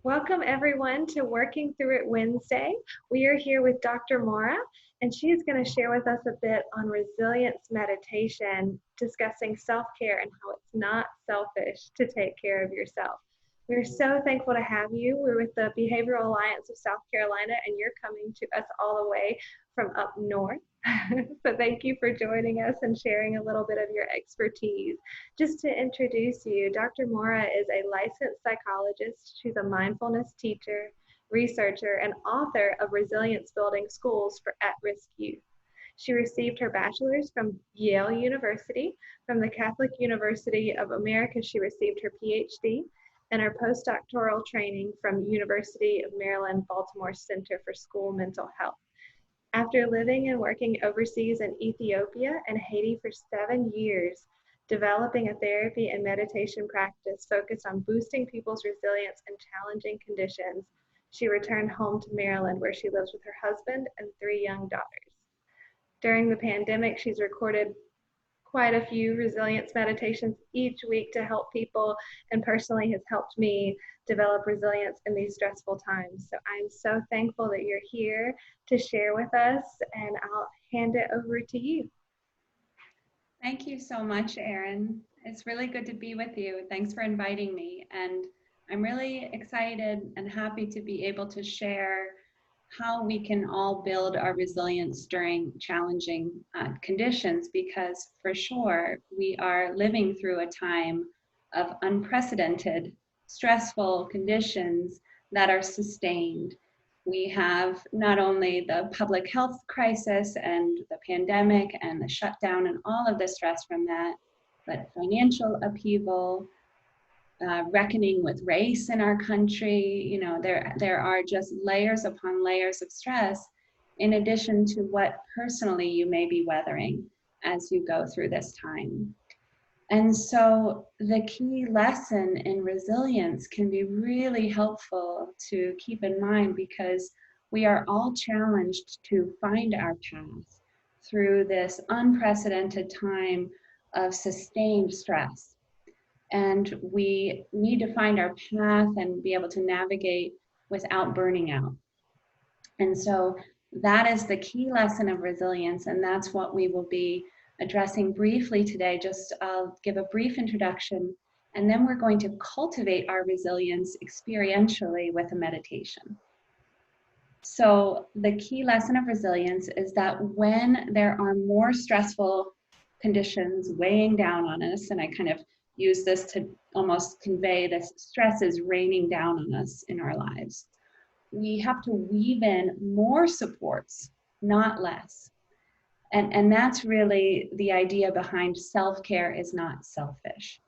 Welcome everyone to Working Through It Wednesday. We are here with Dr. Maura, and she is going to share with us a bit on resilience meditation, discussing self-care and how it's not selfish to take care of yourself. We're so thankful to have you. We're with the Behavioral Alliance of South Carolina, and you're coming to us all the way from up north. So thank you for joining us and sharing a little bit of your expertise. Just to introduce you, Dr. Maura is a licensed psychologist. She's a mindfulness teacher, researcher, and author of Resilience Building Schools for At-Risk Youth. She received her bachelor's from Yale University. From the Catholic University of America, she received her PhD and her postdoctoral training from University of Maryland, Baltimore Center for School Mental Health. After living and working overseas in Ethiopia and Haiti for 7 years, developing a therapy and meditation practice focused on boosting people's resilience in challenging conditions, she returned home to Maryland, where she lives with her husband and 3 young daughters. During the pandemic, she's recorded quite a few resilience meditations each week to help people, and personally has helped me develop resilience in these stressful times. So I'm so thankful that you're here to share with us, and I'll hand it over to you. Thank you so much, Erin. It's really good to be with you. Thanks for inviting me. And I'm really excited and happy to be able to share how we can all build our resilience during challenging conditions, because for sure we are living through a time of unprecedented, stressful conditions that are sustained. We have not only the public health crisis and the pandemic and the shutdown and all of the stress from that, but financial upheaval, reckoning with race in our country. You know, there are just layers upon layers of stress, in addition to what personally you may be weathering as you go through this time. And so the key lesson in resilience can be really helpful to keep in mind, because we are all challenged to find our path through this unprecedented time of sustained stress. And we need to find our path and be able to navigate without burning out. And so that is the key lesson of resilience, and that's what we will be addressing briefly today. Just I'll give a brief introduction, and then we're going to cultivate our resilience experientially with a meditation. So the key lesson of resilience is that when there are more stressful conditions weighing down on us, and I kind of use this to almost convey this stress is raining down on us in our lives, we have to weave in more supports, not less. And that's really the idea behind self-care is not selfish,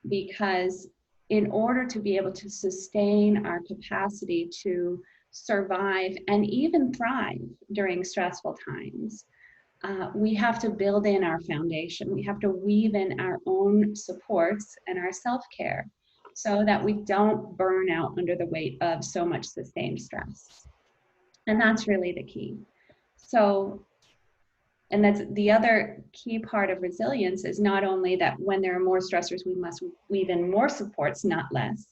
because in order to be able to sustain our capacity to survive and even thrive during stressful times, we have to build in our foundation. We have to weave in our own supports and our self-care so that we don't burn out under the weight of so much sustained stress. And that's really the key. So, and that's the other key part of resilience, is not only that when there are more stressors, we must weave in more supports, not less,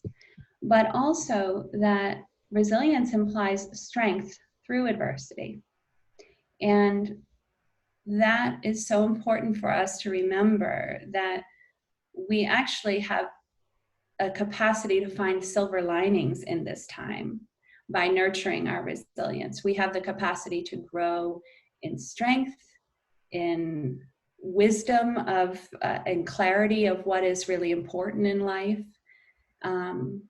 but also that resilience implies strength through adversity. And that is so important for us to remember, that we actually have a capacity to find silver linings in this time by nurturing our resilience. We have the capacity to grow in strength, in wisdom of and clarity of what is really important in life, and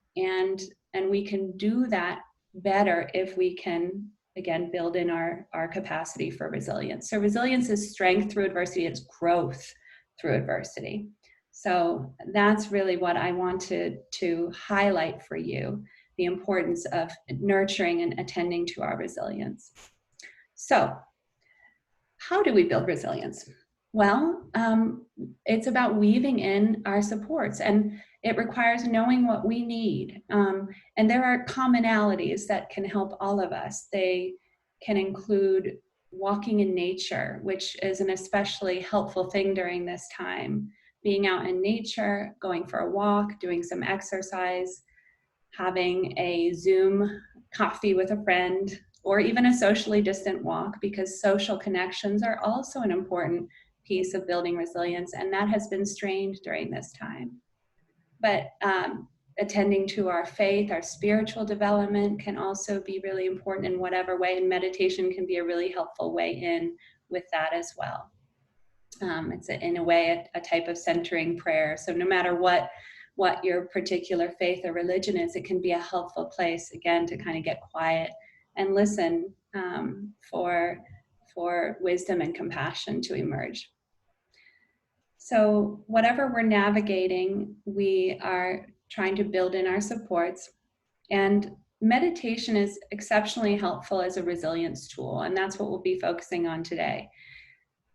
we can do that better if we can, again, build in our capacity for resilience. So resilience is strength through adversity, it's growth through adversity. So that's really what I wanted to highlight for you, the importance of nurturing and attending to our resilience. So how do we build resilience? Well, it's about weaving in our supports, and it requires knowing what we need. And there are commonalities that can help all of us. They can include walking in nature, which is an especially helpful thing during this time. Being out in nature, going for a walk, doing some exercise, having a Zoom coffee with a friend, or even a socially distant walk, because social connections are also an important piece of building resilience, and that has been strained during this time. But attending to our faith, our spiritual development can also be really important in whatever way, and meditation can be a really helpful way in with that as well. It's in a way a type of centering prayer. So no matter what your particular faith or religion is, it can be a helpful place, again, to kind of get quiet and listen for wisdom and compassion to emerge. So whatever we're navigating, we are trying to build in our supports. And meditation is exceptionally helpful as a resilience tool, and that's what we'll be focusing on today.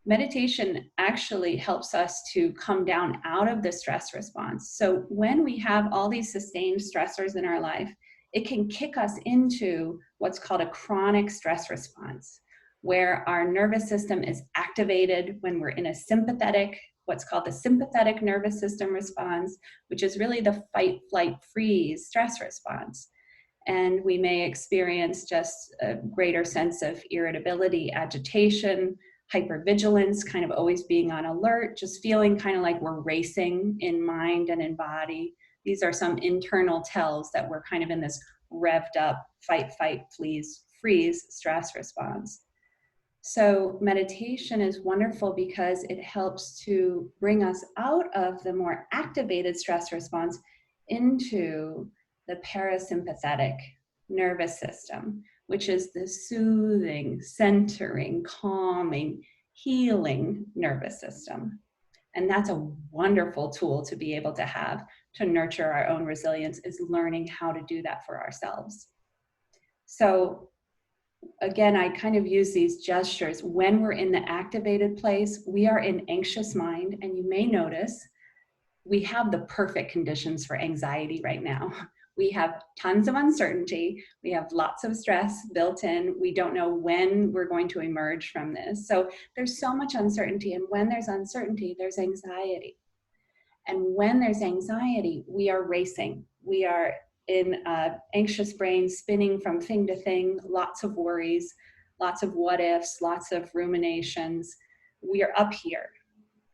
Meditation actually helps us to come down out of the stress response. So when we have all these sustained stressors in our life, it can kick us into what's called a chronic stress response, where our nervous system is activated when we're in a sympathetic, what's called the sympathetic nervous system response, which is really the fight, flight, freeze stress response. And we may experience just a greater sense of irritability, agitation, hypervigilance, kind of always being on alert, just feeling kind of like we're racing in mind and in body. These are some internal tells that we're kind of in this revved up fight, freeze stress response. So meditation is wonderful because it helps to bring us out of the more activated stress response into the parasympathetic nervous system, which is the soothing, centering, calming, healing nervous system. And that's a wonderful tool to be able to have to nurture our own resilience, is learning how to do that for ourselves. So again, I kind of use these gestures. When we're in the activated place, we are in anxious mind, and you may notice we have the perfect conditions for anxiety right now. We have tons of uncertainty. We have lots of stress built in. We don't know when we're going to emerge from this. So there's so much uncertainty. And when there's uncertainty, there's anxiety. And when there's anxiety, we are racing. We are in anxious brain, spinning from thing to thing, lots of worries, lots of what ifs, lots of ruminations. We are up here.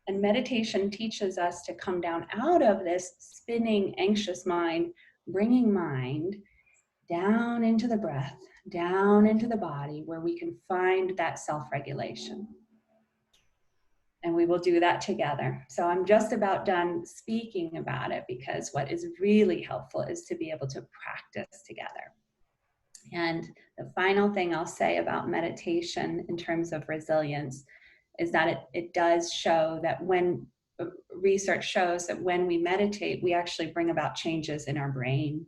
And meditation teaches us to come down out of this spinning, anxious mind, bringing mind down into the breath, down into the body, where we can find that self-regulation. And we will do that together. So I'm just about done speaking about it, because what is really helpful is to be able to practice together. And the final thing I'll say about meditation in terms of resilience is that it does show that when research shows that when we meditate, we actually bring about changes in our brain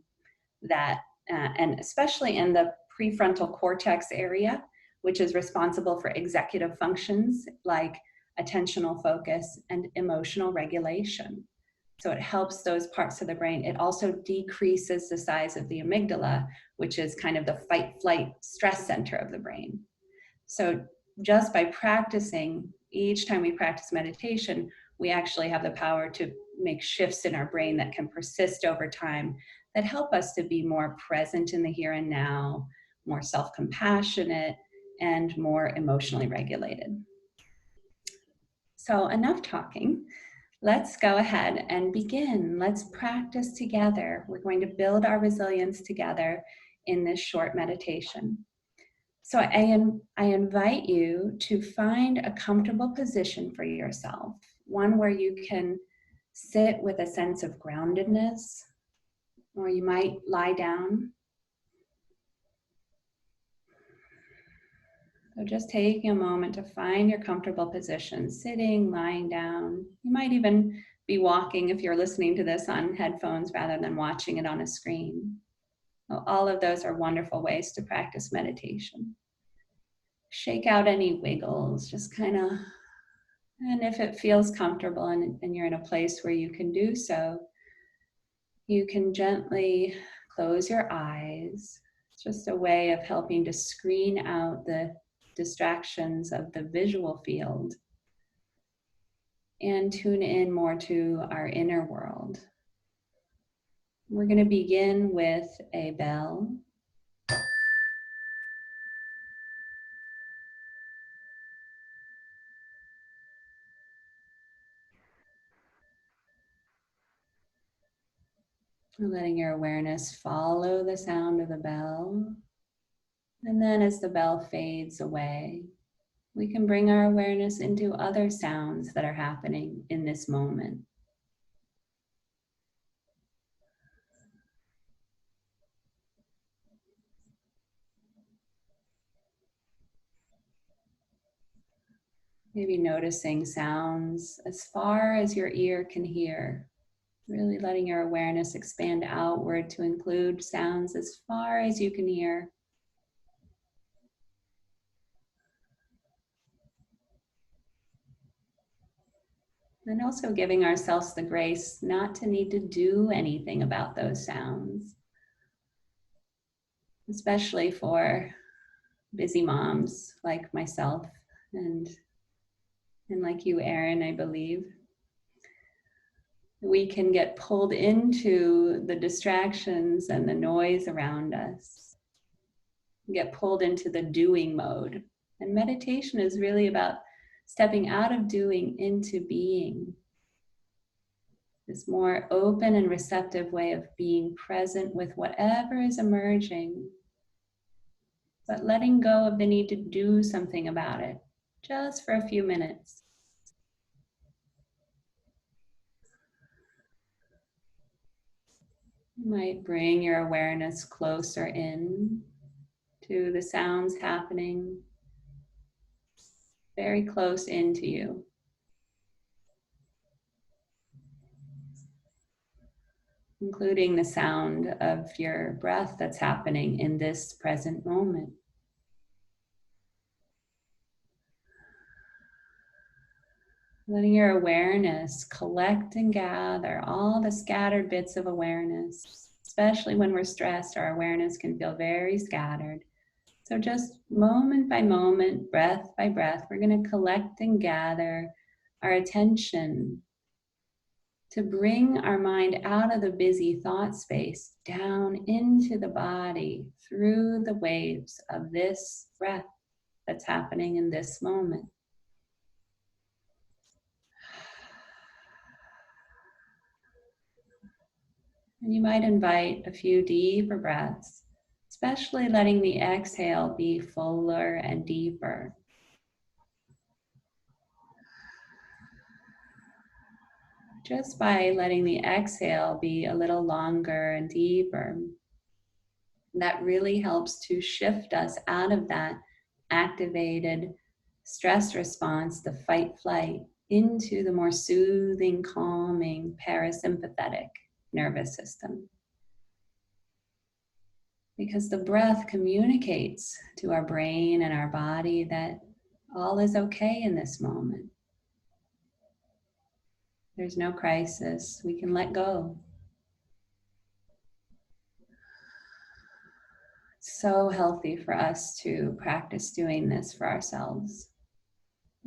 that, and especially in the prefrontal cortex area, which is responsible for executive functions like attentional focus and emotional regulation. So it helps those parts of the brain. It also decreases the size of the amygdala, which is kind of the fight, flight, stress center of the brain. So just by practicing, each time we practice meditation, we actually have the power to make shifts in our brain that can persist over time, that help us to be more present in the here and now, more self-compassionate, and more emotionally regulated. So enough talking. Let's go ahead and begin. Let's practice together. We're going to build our resilience together in this short meditation. So I invite you to find a comfortable position for yourself, one where you can sit with a sense of groundedness, or you might lie down. So just taking a moment to find your comfortable position, sitting, lying down. You might even be walking if you're listening to this on headphones rather than watching it on a screen. Well, all of those are wonderful ways to practice meditation. Shake out any wiggles, just kind of, and if it feels comfortable and you're in a place where you can do so, you can gently close your eyes. It's just a way of helping to screen out the distractions of the visual field and tune in more to our inner world. We're going to begin with a bell. Letting your awareness follow the sound of the bell. And then as the bell fades away, we can bring our awareness into other sounds that are happening in this moment. Maybe noticing sounds as far as your ear can hear. Really letting your awareness expand outward to include sounds as far as you can hear. And also giving ourselves the grace not to need to do anything about those sounds, especially for busy moms like myself and like you, Erin, I believe. We can get pulled into the distractions and the noise around us, get pulled into the doing mode. And meditation is really about stepping out of doing into being. This more open and receptive way of being present with whatever is emerging, but letting go of the need to do something about it, just for a few minutes. You might bring your awareness closer in to the sounds happening very close into you. Including the sound of your breath that's happening in this present moment. Letting your awareness collect and gather all the scattered bits of awareness. Especially when we're stressed, our awareness can feel very scattered. So just moment by moment, breath by breath, we're going to collect and gather our attention to bring our mind out of the busy thought space down into the body through the waves of this breath that's happening in this moment. And you might invite a few deeper breaths, especially letting the exhale be fuller and deeper. Just by letting the exhale be a little longer and deeper, that really helps to shift us out of that activated stress response, the fight flight, into the more soothing, calming, parasympathetic nervous system. Because the breath communicates to our brain and our body that all is okay in this moment. There's no crisis. We can let go. It's so healthy for us to practice doing this for ourselves.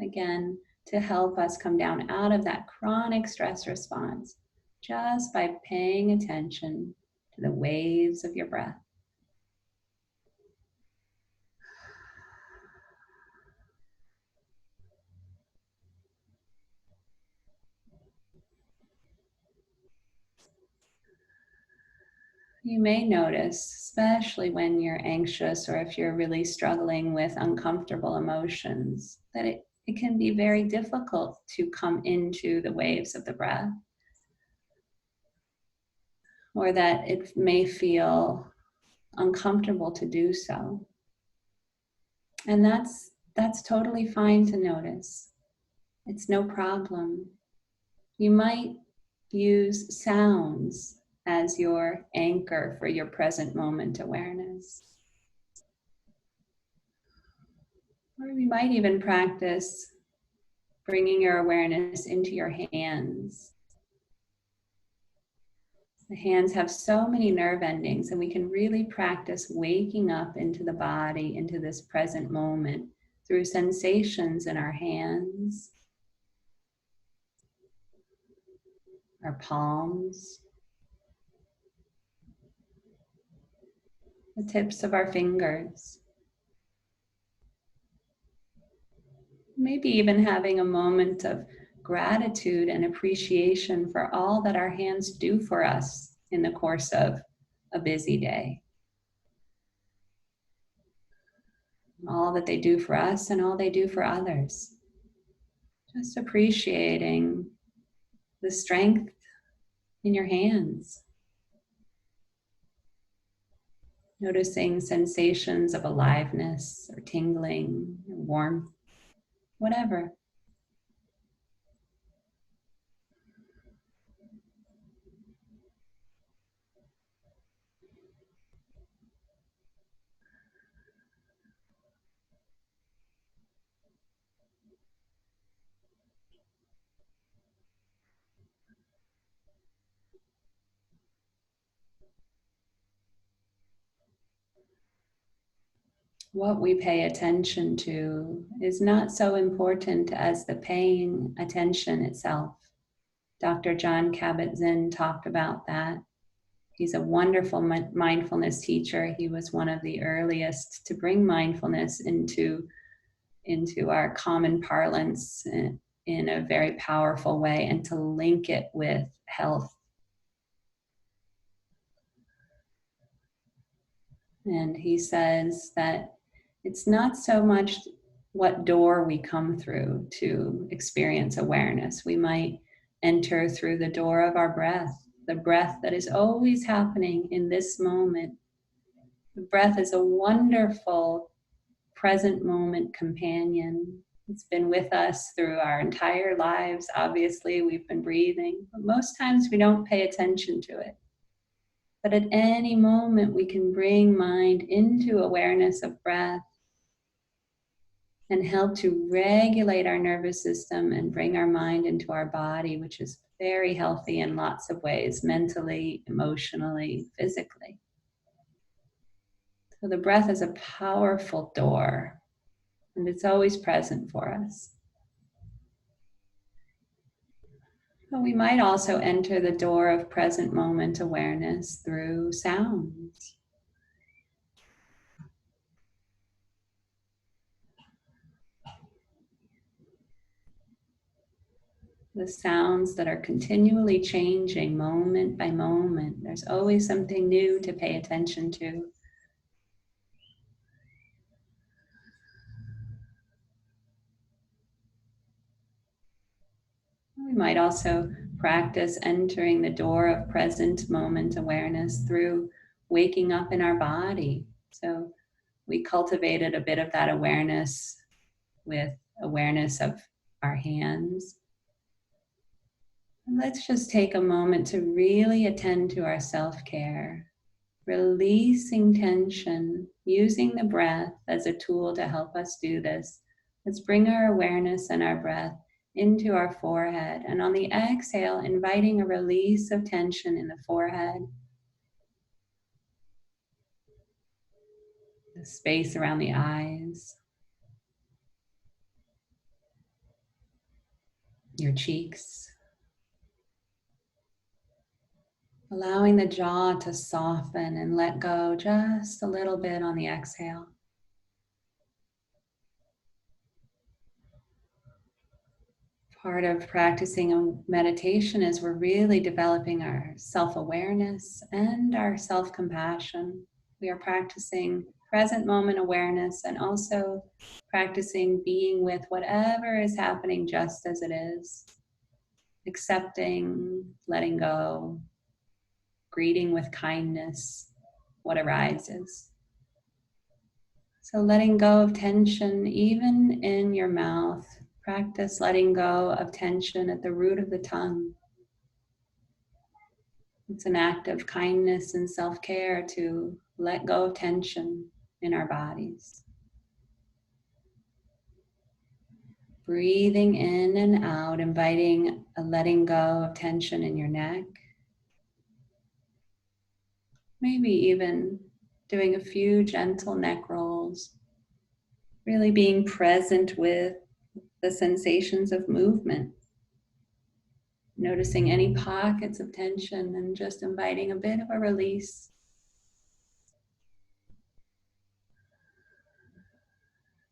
Again, to help us come down out of that chronic stress response just by paying attention to the waves of your breath. You may notice, especially when you're anxious or if you're really struggling with uncomfortable emotions, that it can be very difficult to come into the waves of the breath, or that it may feel uncomfortable to do so. And that's totally fine to notice. It's no problem. You might use sounds as your anchor for your present moment awareness. Or you might even practice bringing your awareness into your hands. The hands have so many nerve endings, and we can really practice waking up into the body, into this present moment through sensations in our hands, our palms, the tips of our fingers. Maybe even having a moment of gratitude and appreciation for all that our hands do for us in the course of a busy day. All that they do for us and all they do for others. Just appreciating the strength in your hands. Noticing sensations of aliveness or tingling, or warmth, whatever. What we pay attention to is not so important as the paying attention itself. Dr. John Kabat-Zinn talked about that. He's a wonderful mindfulness teacher. He was one of the earliest to bring mindfulness into our common parlance in a very powerful way and to link it with health. And he says that it's not so much what door we come through to experience awareness. We might enter through the door of our breath, the breath that is always happening in this moment. The breath is a wonderful present moment companion. It's been with us through our entire lives. Obviously, we've been breathing, but most times we don't pay attention to it. But at any moment, we can bring mind into awareness of breath and help to regulate our nervous system and bring our mind into our body, which is very healthy in lots of ways, mentally, emotionally, physically. So the breath is a powerful door, and it's always present for us. But we might also enter the door of present moment awareness through sounds. The sounds that are continually changing moment by moment. There's always something new to pay attention to. We might also practice entering the door of present moment awareness through waking up in our body. So we cultivated a bit of that awareness with awareness of our hands. And let's just take a moment to really attend to our self-care, releasing tension, using the breath as a tool to help us do this. Let's bring our awareness and our breath into our forehead. And on the exhale, inviting a release of tension in the forehead, the space around the eyes, your cheeks. Allowing the jaw to soften and let go just a little bit on the exhale. Part of practicing a meditation is we're really developing our self-awareness and our self-compassion. We are practicing present moment awareness and also practicing being with whatever is happening just as it is. Accepting, letting go, greeting with kindness what arises. So letting go of tension even in your mouth. Practice letting go of tension at the root of the tongue. It's an act of kindness and self-care to let go of tension in our bodies. Breathing in and out, inviting a letting go of tension in your neck. Maybe even doing a few gentle neck rolls. Really being present with the sensations of movement. Noticing any pockets of tension and just inviting a bit of a release.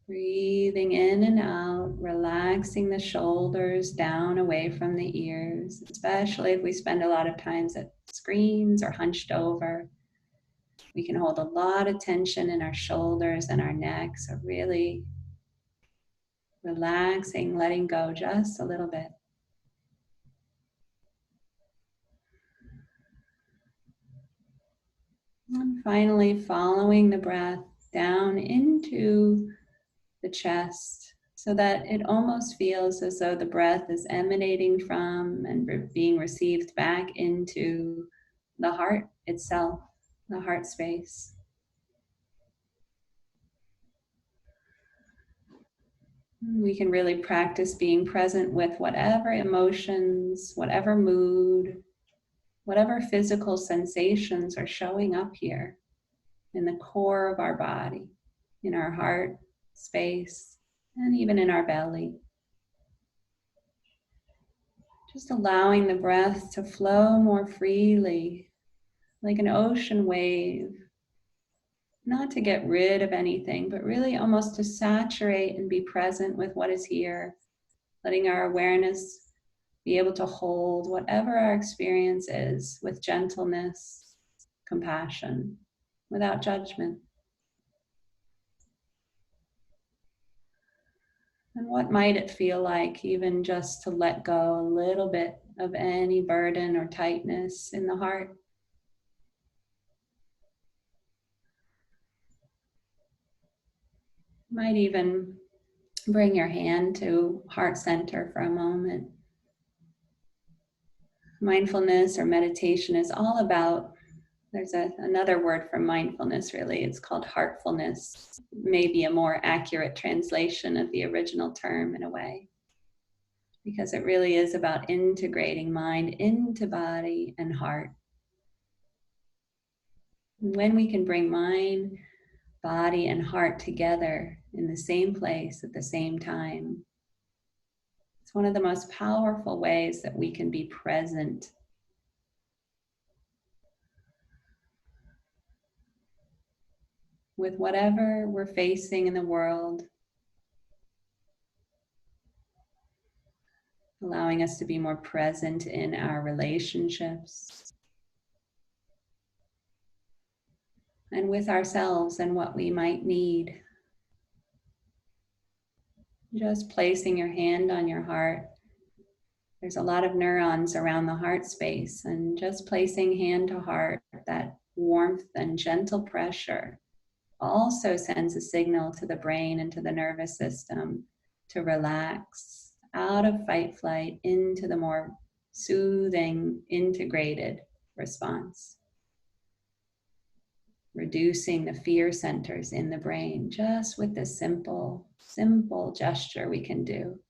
Breathing in and out, relaxing the shoulders down away from the ears, especially if we spend a lot of times at screens or hunched over. We can hold a lot of tension in our shoulders and our neck, so really relaxing, letting go just a little bit. And finally, following the breath down into the chest so that it almost feels as though the breath is emanating from and being received back into the heart itself, the heart space. We can really practice being present with whatever emotions, whatever mood, whatever physical sensations are showing up here in the core of our body, in our heart space, and even in our belly. Just allowing the breath to flow more freely, like an ocean wave, not to get rid of anything, but really almost to saturate and be present with what is here, letting our awareness be able to hold whatever our experience is with gentleness, compassion, without judgment. And what might it feel like even just to let go a little bit of any burden or tightness in the heart? Might even bring your hand to heart center for a moment. Mindfulness or meditation is all about, there's another word for mindfulness really, it's called heartfulness, maybe a more accurate translation of the original term in a way. Because it really is about integrating mind into body and heart. When we can bring mind, body, and heart together in the same place at the same time, it's one of the most powerful ways that we can be present with whatever we're facing in the world, allowing us to be more present in our relationships and with ourselves and what we might need. Just placing your hand on your heart. There's a lot of neurons around the heart space, and just placing hand to heart, that warmth and gentle pressure also sends a signal to the brain and to the nervous system to relax out of fight flight into the more soothing, integrated response. Reducing the fear centers in the brain just with this simple gesture we can do.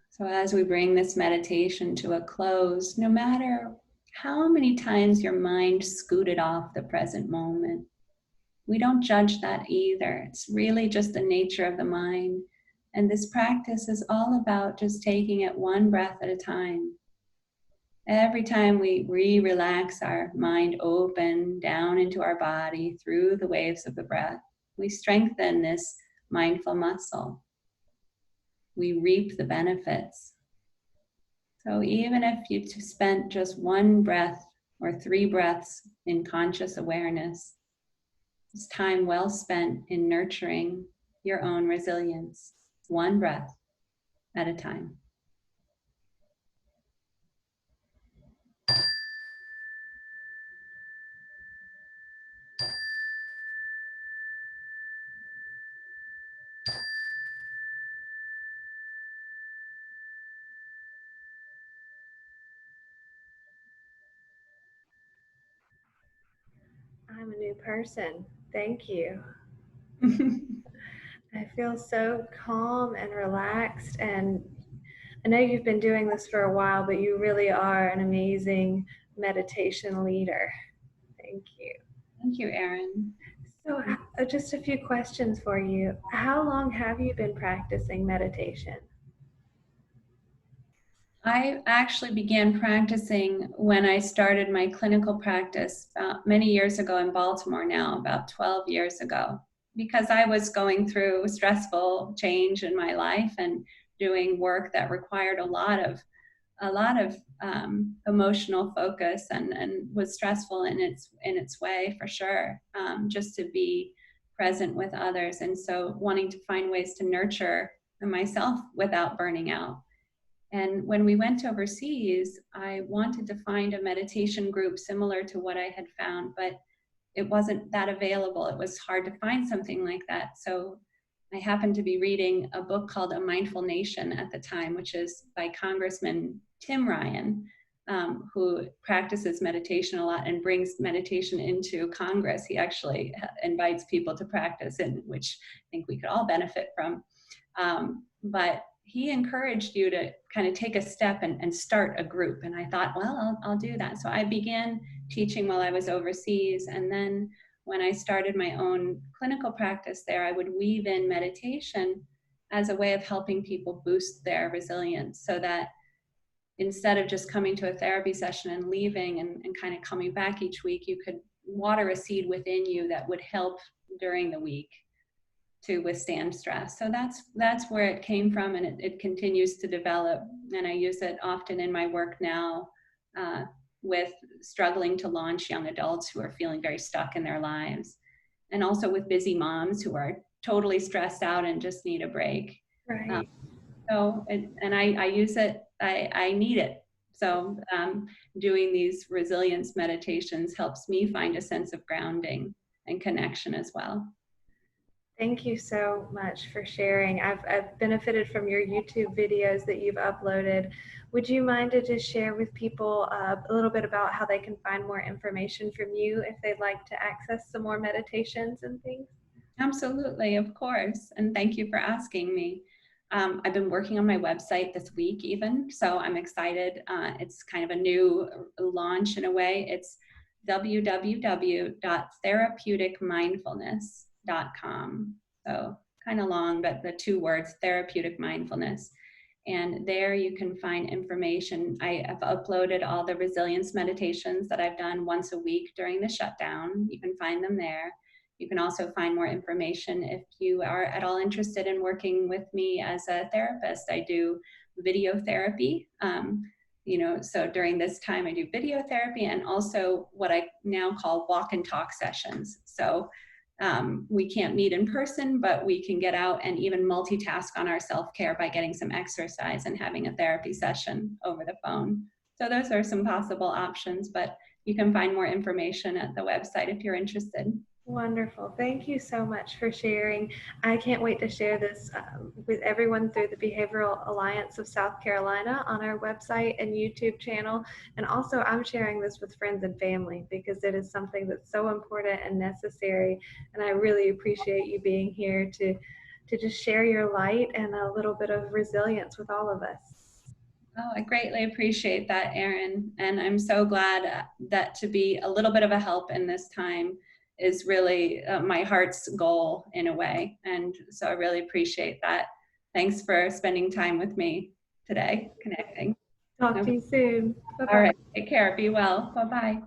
So as we bring this meditation to a close, no matter how many times your mind scooted off the present moment, we don't judge that either. It's really just the nature of the mind. And this practice is all about just taking it one breath at a time. Every time we relax our mind open down into our body through the waves of the breath, we strengthen this mindful muscle. We reap the benefits. So even if you spent just one breath or 3 breaths in conscious awareness, it's time well spent in nurturing your own resilience, one breath at a time. I'm a new person. Thank you. I feel so calm and relaxed, and I know you've been doing this for a while, but you really are an amazing meditation leader. Thank you. Thank you, Erin. So, just a few questions for you. How long have you been practicing meditation? I actually began practicing when I started my clinical practice many years ago in Baltimore now, about 12 years ago, because I was going through stressful change in my life and doing work that required a lot of emotional focus and was stressful in its way for sure, just to be present with others. And so wanting to find ways to nurture myself without burning out. And when we went overseas, I wanted to find a meditation group similar to what I had found, but it wasn't that available. It was hard to find something like that. So I happened to be reading a book called A Mindful Nation at the time, which is by Congressman Tim Ryan, who practices meditation a lot and brings meditation into Congress. He actually invites people to practice, in which I think we could all benefit from. But he encouraged you to kind of take a step and start a group. And I thought, well, I'll do that. So I began teaching while I was overseas. And then when I started my own clinical practice there, I would weave in meditation as a way of helping people boost their resilience, so that instead of just coming to a therapy session and leaving and kind of coming back each week, you could water a seed within you that would help during the week to withstand stress. So that's where it came from, and it continues to develop. And I use it often in my work now, with struggling to launch young adults who are feeling very stuck in their lives, and also with busy moms who are totally stressed out and just need a break. Right. I use it, I need it. So doing these resilience meditations helps me find a sense of grounding and connection as well. Thank you so much for sharing. I've benefited from your YouTube videos that you've uploaded. Would you mind to just share with people a little bit about how they can find more information from you if they'd like to access some more meditations and things? Absolutely, of course. And thank you for asking me. I've been working on my website this week even, so I'm excited. It's kind of a new launch in a way. It's www.therapeuticmindfulness.com. So kind of long, but the two words, therapeutic mindfulness. And there you can find information. I have uploaded all the resilience meditations that I've done once a week during the shutdown. You can find them there. You can also find more information if you are at all interested in working with me as a therapist. I do video therapy. So during this time I do video therapy, and also what I now call walk and talk sessions. So we can't meet in person, but we can get out and even multitask on our self-care by getting some exercise and having a therapy session over the phone. So those are some possible options, but you can find more information at the website if you're interested. Wonderful. Thank you so much for sharing. I can't wait to share this with everyone through the Behavioral Alliance of South Carolina on our website and YouTube channel. And also, I'm sharing this with friends and family because it is something that's so important and necessary. And I really appreciate you being here to just share your light and a little bit of resilience with all of us. Oh, I greatly appreciate that, Erin. And I'm so glad that to be a little bit of a help in this time is really my heart's goal in a way. And so I really appreciate that. Thanks for spending time with me today, connecting. Talk to you soon. All Bye-bye. right, take care. Be well. Bye-bye.